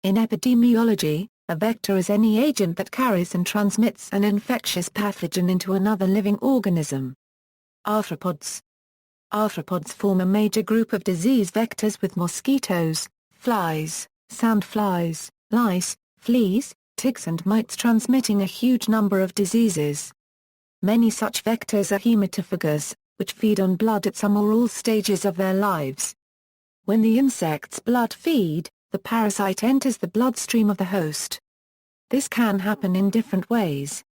In epidemiology, a vector is any agent that carries and transmits an infectious pathogen into another living organism. Arthropods. Arthropods form a major group of disease vectors with mosquitoes, flies, sandflies, lice, fleas, ticks and mites transmitting a huge number of diseases. Many such vectors are hematophagous, which feed on blood at some or all stages of their lives. When the insect's blood feed, the parasite enters the bloodstream of the host. This can happen in different ways.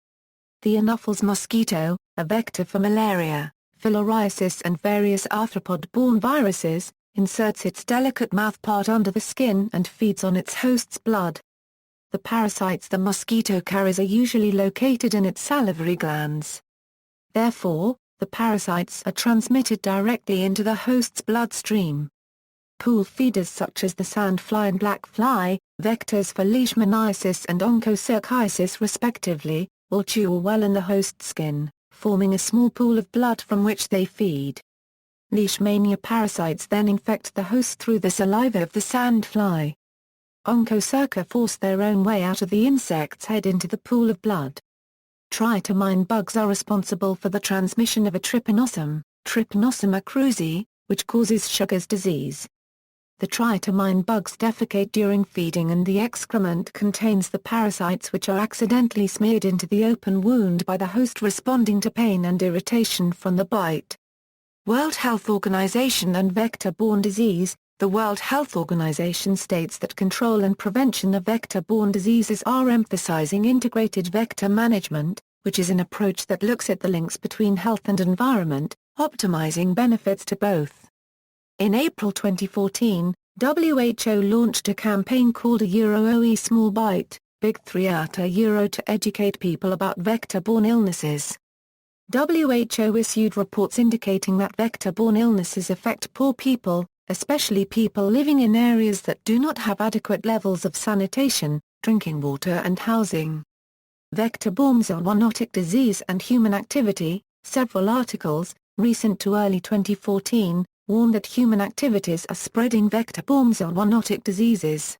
The Anopheles mosquito, a vector for malaria, filariasis and various arthropod-borne viruses, inserts its delicate mouthpart under the skin and feeds on its host's blood. The parasites the mosquito carries are usually located in its salivary glands. Therefore, the parasites are transmitted directly into the host's bloodstream. Pool feeders such as the sandfly and black fly, vectors for leishmaniasis and onchocerciasis respectively, will chew or well in the host's skin, forming a small pool of blood from which they feed. Leishmania parasites then infect the host through the saliva of the sandfly. Onchocerca force their own way out of the insect's head into the pool of blood. Tritomine bugs are responsible for the transmission of a trypanosome, Trypanosoma cruzi, which causes Sjogren's disease. The tritomine bugs defecate during feeding and the excrement contains the parasites which are accidentally smeared into the open wound by the host responding to pain and irritation from the bite. World Health Organization and vector-borne disease. The World Health Organization states that control and prevention of vector-borne diseases are emphasizing integrated vector management, which is an approach that looks at the links between health and environment, optimizing benefits to both. In April 2014, WHO launched a campaign called OE Small Bite, Big 3 at Euro to educate people about vector-borne illnesses. WHO issued reports indicating that vector-borne illnesses affect poor people, especially people living in areas that do not have adequate levels of sanitation, drinking water and housing. Vector-borne zoonotic disease and human activity. Several articles, recent to early 2014, warn that human activities are spreading vector-borne zoonotic diseases.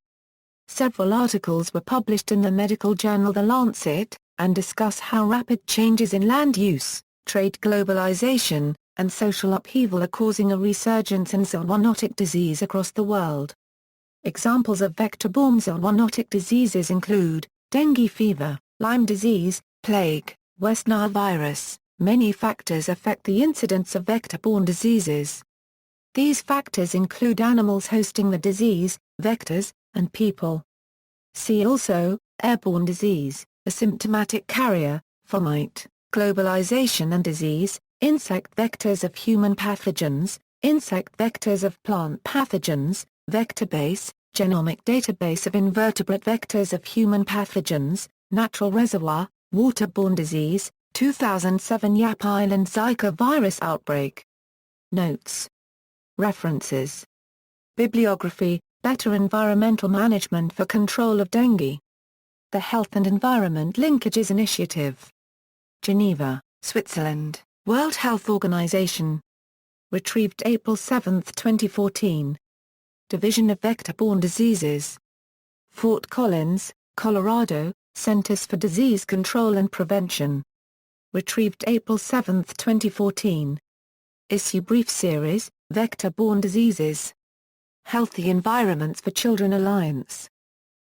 Several articles were published in the medical journal The Lancet, and discuss how rapid changes in land use, trade globalization, and social upheaval are causing a resurgence in zoonotic disease across the world. Examples of vector-borne zoonotic diseases include dengue fever, Lyme disease, plague, West Nile virus. Many factors affect the incidence of vector-borne diseases. These factors include animals hosting the disease, vectors, and people. See also, airborne disease, asymptomatic carrier, fomite, globalization and disease, insect vectors of human pathogens, insect vectors of plant pathogens, vectorbase, genomic database of invertebrate vectors of human pathogens, natural reservoir, waterborne disease, 2007 Yap Island Zika virus outbreak. Notes. References. Bibliography, Better Environmental Management for Control of Dengue. The Health and Environment Linkages Initiative. Geneva, Switzerland, World Health Organization. Retrieved April 7, 2014. Division of Vector-Borne Diseases. Fort Collins, Colorado, Centers for Disease Control and Prevention. Retrieved April 7, 2014. Issue Brief Series, Vector-Borne Diseases. Healthy Environments for Children Alliance.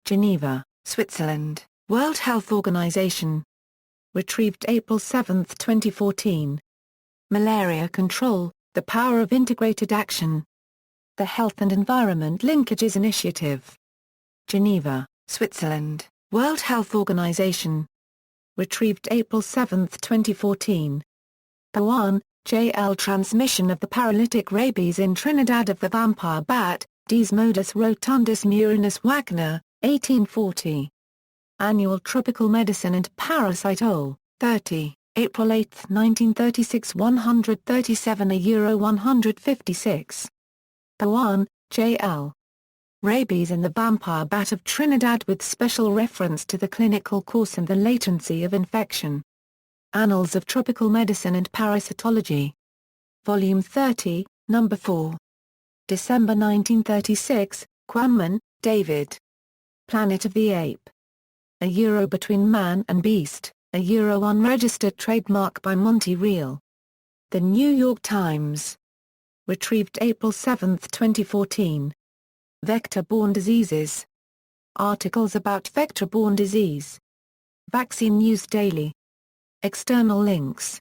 Geneva, Switzerland, World Health Organization. Retrieved April 7, 2014. Malaria Control, The Power of Integrated Action. The Health and Environment Linkages Initiative. Geneva, Switzerland, World Health Organization. Retrieved April 7, 2014. Pawan, J.L. Transmission of the Paralytic Rabies in Trinidad of the Vampire Bat, Desmodus rotundus murinus Wagner, 1840. Annual Tropical Medicine and Parasitol, 30, April 8, 1936 137 a €156. Pawan, J.L. Rabies in the Vampire Bat of Trinidad with special reference to the clinical course and the latency of infection. Annals of Tropical Medicine and Parasitology. Volume 30, No. 4. December 1936, Quammen, David. Planet of the Ape. A Euro between man and beast, a Euro unregistered trademark by Monty Reel. The New York Times. Retrieved April 7, 2014. Vector-borne diseases. Articles about vector-borne disease. Vaccine News Daily. External links.